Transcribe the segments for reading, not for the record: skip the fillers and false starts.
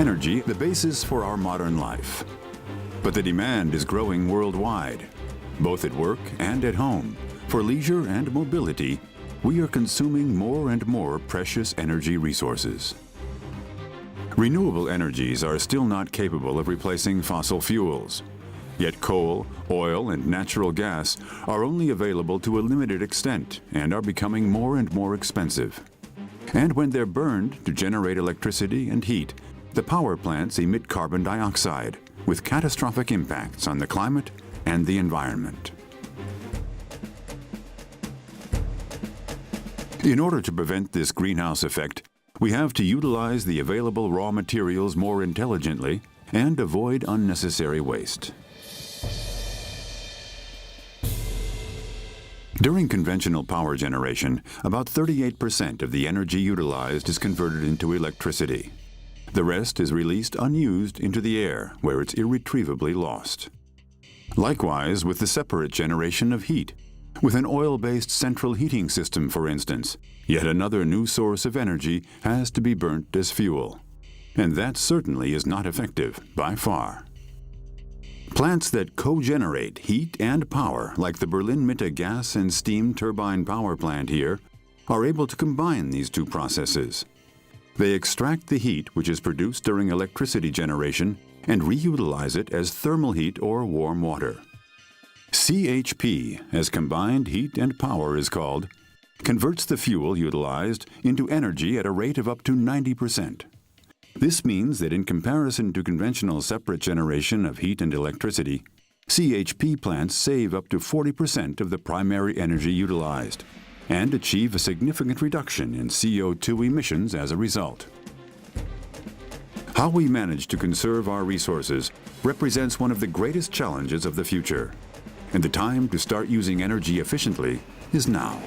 Energy, the basis for our modern life. But the demand is growing worldwide, both at work and at home. For leisure and mobility, we are consuming more and more precious energy resources. Renewable energies are still not capable of replacing fossil fuels. Yet coal, oil, and natural gas are only available to a limited extent and are becoming more and more expensive. And when they're burned to generate electricity and heat, the power plants emit carbon dioxide, with catastrophic impacts on the climate and the environment. In order to prevent this greenhouse effect, we have to utilize the available raw materials more intelligently and avoid unnecessary waste. During conventional power generation, about 38% of the energy utilized is converted into electricity. The rest is released unused into the air, where it's irretrievably lost. Likewise with the separate generation of heat. With an oil-based central heating system, for instance, yet another new source of energy has to be burnt as fuel. And that certainly is not effective, by far. Plants that cogenerate heat and power, like the Berlin-Mitte gas and steam turbine power plant here, are able to combine these two processes. They extract the heat which is produced during electricity generation and reutilize it as thermal heat or warm water. CHP, as combined heat and power is called, converts the fuel utilized into energy at a rate of up to 90%. This means that in comparison to conventional separate generation of heat and electricity, CHP plants save up to 40% of the primary energy utilized and achieve a significant reduction in CO2 emissions as a result. How we manage to conserve our resources represents one of the greatest challenges of the future, and the time to start using energy efficiently is now.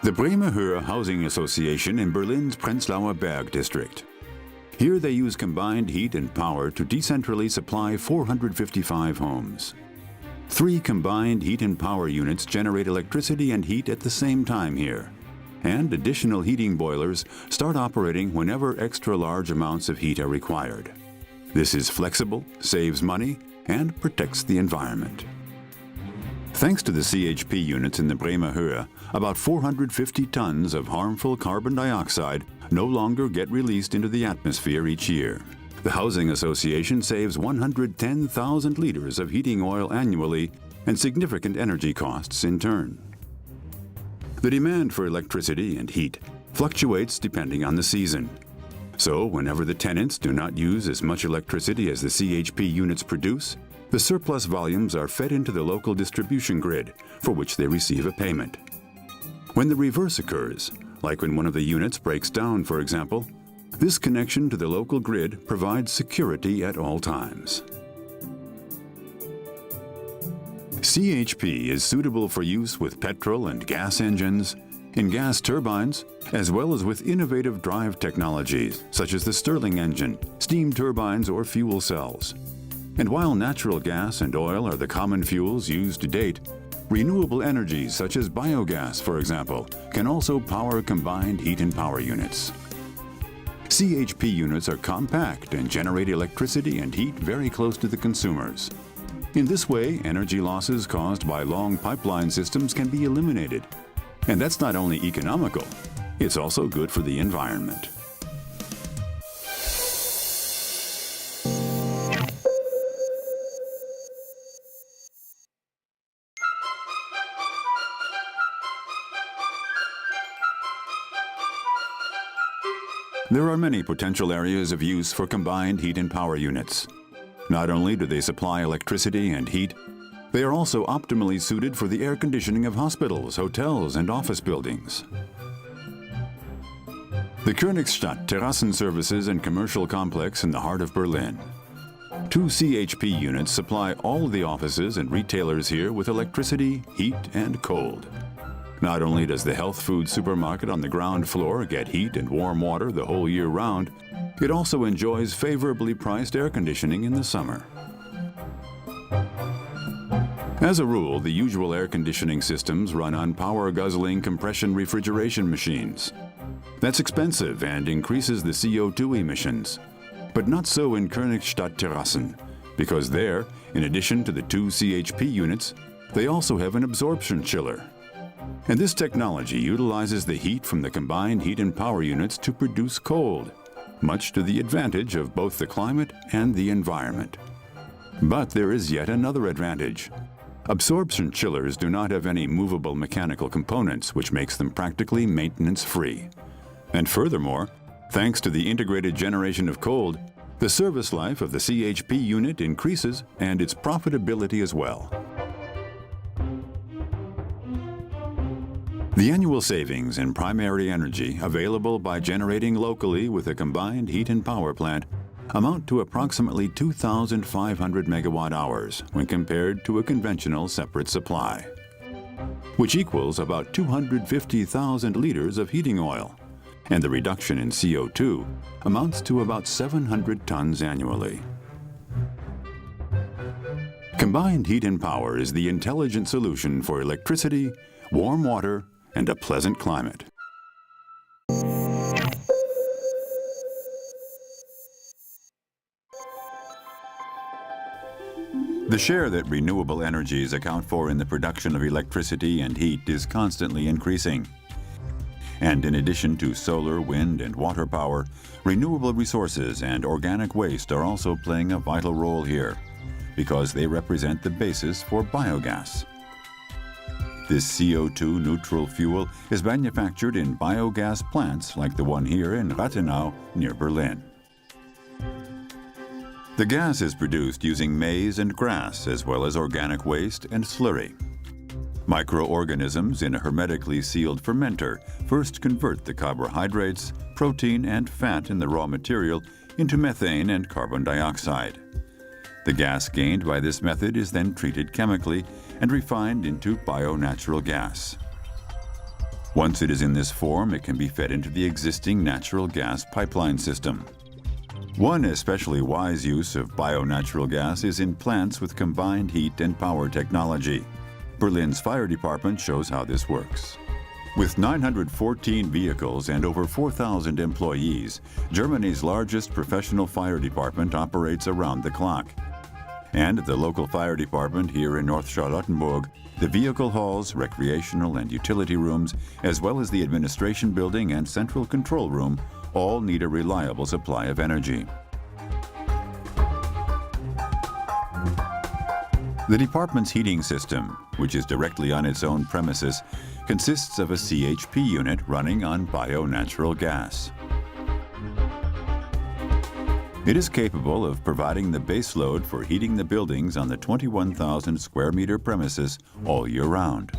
The Bremer Höhe Housing Association in Berlin's Prenzlauer Berg district. Here they use combined heat and power to decentrally supply 455 homes. 3 combined heat and power units generate electricity and heat at the same time here, and additional heating boilers start operating whenever extra large amounts of heat are required. This is flexible, saves money, and protects the environment. Thanks to the CHP units in the Bremer Höhe, about 450 tons of harmful carbon dioxide no longer get released into the atmosphere each year. The Housing Association saves 110,000 liters of heating oil annually and significant energy costs in turn. The demand for electricity and heat fluctuates depending on the season. So whenever the tenants do not use as much electricity as the CHP units produce, the surplus volumes are fed into the local distribution grid, for which they receive a payment. When the reverse occurs, like when one of the units breaks down, for example, this connection to the local grid provides security at all times. CHP is suitable for use with petrol and gas engines, in gas turbines, as well as with innovative drive technologies such as the Stirling engine, steam turbines, or fuel cells. And while natural gas and oil are the common fuels used to date, renewable energies such as biogas, for example, can also power combined heat and power units. CHP units are compact and generate electricity and heat very close to the consumers. In this way, energy losses caused by long pipeline systems can be eliminated. And that's not only economical, it's also good for the environment. There are many potential areas of use for combined heat and power units. Not only do they supply electricity and heat, they are also optimally suited for the air conditioning of hospitals, hotels, and office buildings. The Königstadt Terrassenservices and Commercial Complex in the heart of Berlin. 2 CHP units supply all of the offices and retailers here with electricity, heat, and cold. Not only does the health food supermarket on the ground floor get heat and warm water the whole year round, it also enjoys favorably priced air conditioning in the summer. As a rule, the usual air conditioning systems run on power-guzzling compression refrigeration machines. That's expensive and increases the CO2 emissions. But not so in Königstadt Terrassen, because there, in addition to the 2 CHP units, they also have an absorption chiller. And this technology utilizes the heat from the combined heat and power units to produce cold, much to the advantage of both the climate and the environment. But there is yet another advantage. Absorption chillers do not have any movable mechanical components, which makes them practically maintenance-free. And furthermore, thanks to the integrated generation of cold, the service life of the CHP unit increases and its profitability as well. The annual savings in primary energy available by generating locally with a combined heat and power plant amount to approximately 2,500 megawatt hours when compared to a conventional separate supply, which equals about 250,000 liters of heating oil, and the reduction in CO2 amounts to about 700 tons annually. Combined heat and power is the intelligent solution for electricity, warm water, and a pleasant climate. The share that renewable energies account for in the production of electricity and heat is constantly increasing. And in addition to solar, wind, and water power, renewable resources and organic waste are also playing a vital role here, because they represent the basis for biogas. This CO2 neutral fuel is manufactured in biogas plants like the one here in Rathenau near Berlin. The gas is produced using maize and grass as well as organic waste and slurry. Microorganisms in a hermetically sealed fermenter first convert the carbohydrates, protein, and fat in the raw material into methane and carbon dioxide. The gas gained by this method is then treated chemically and refined into bio-natural gas. Once it is in this form, it can be fed into the existing natural gas pipeline system. One especially wise use of bio-natural gas is in plants with combined heat and power technology. Berlin's fire department shows how this works. With 914 vehicles and over 4,000 employees, Germany's largest professional fire department operates around the clock. And at the local fire department here in North Charlottenburg, the vehicle halls, recreational and utility rooms, as well as the administration building and central control room, all need a reliable supply of energy. The department's heating system, which is directly on its own premises, consists of a CHP unit running on bio-natural gas. It is capable of providing the base load for heating the buildings on the 21,000 square meter premises all year round.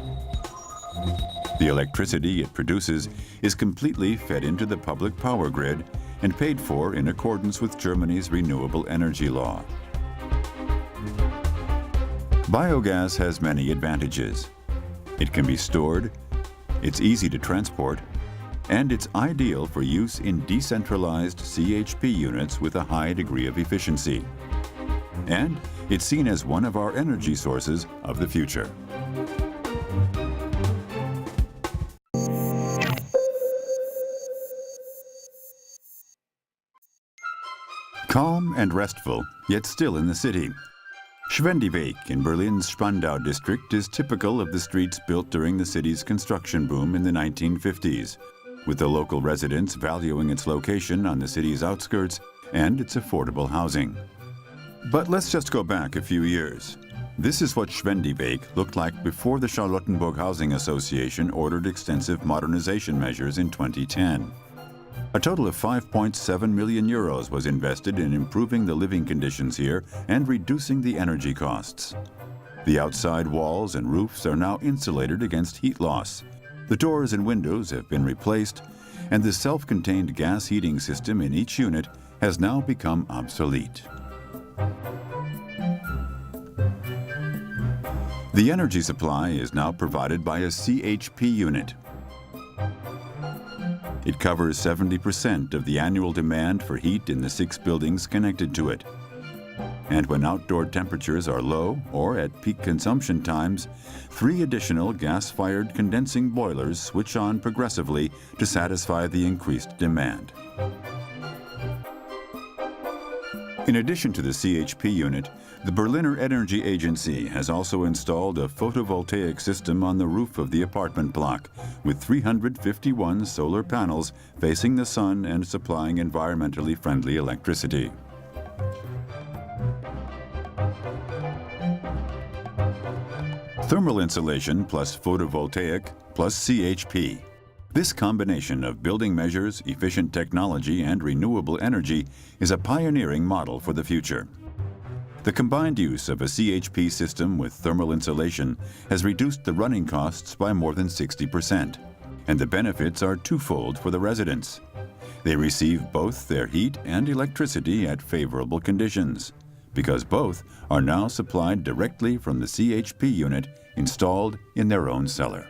The electricity it produces is completely fed into the public power grid and paid for in accordance with Germany's renewable energy law. Biogas has many advantages. It can be stored, it's easy to transport, and it's ideal for use in decentralized CHP units with a high degree of efficiency. And it's seen as one of our energy sources of the future. Calm and restful, yet still in the city. Schwendeweg in Berlin's Spandau district is typical of the streets built during the city's construction boom in the 1950s, with the local residents valuing its location on the city's outskirts and its affordable housing. But let's just go back a few years. This is what Schwendeweg looked like before the Charlottenburg Housing Association ordered extensive modernization measures in 2010. A total of 5.7 million euros was invested in improving the living conditions here and reducing the energy costs. The outside walls and roofs are now insulated against heat loss. The doors and windows have been replaced, and the self-contained gas heating system in each unit has now become obsolete. The energy supply is now provided by a CHP unit. It covers 70% of the annual demand for heat in the 6 buildings connected to it. And when outdoor temperatures are low or at peak consumption times, 3 additional gas-fired condensing boilers switch on progressively to satisfy the increased demand. In addition to the CHP unit, the Berliner Energy Agency has also installed a photovoltaic system on the roof of the apartment block with 351 solar panels facing the sun and supplying environmentally friendly electricity. Thermal insulation plus photovoltaic plus CHP. This combination of building measures, efficient technology, and renewable energy is a pioneering model for the future. The combined use of a CHP system with thermal insulation has reduced the running costs by more than 60%, and the benefits are twofold for the residents. They receive both their heat and electricity at favorable conditions, because both are now supplied directly from the CHP unit installed in their own cellar.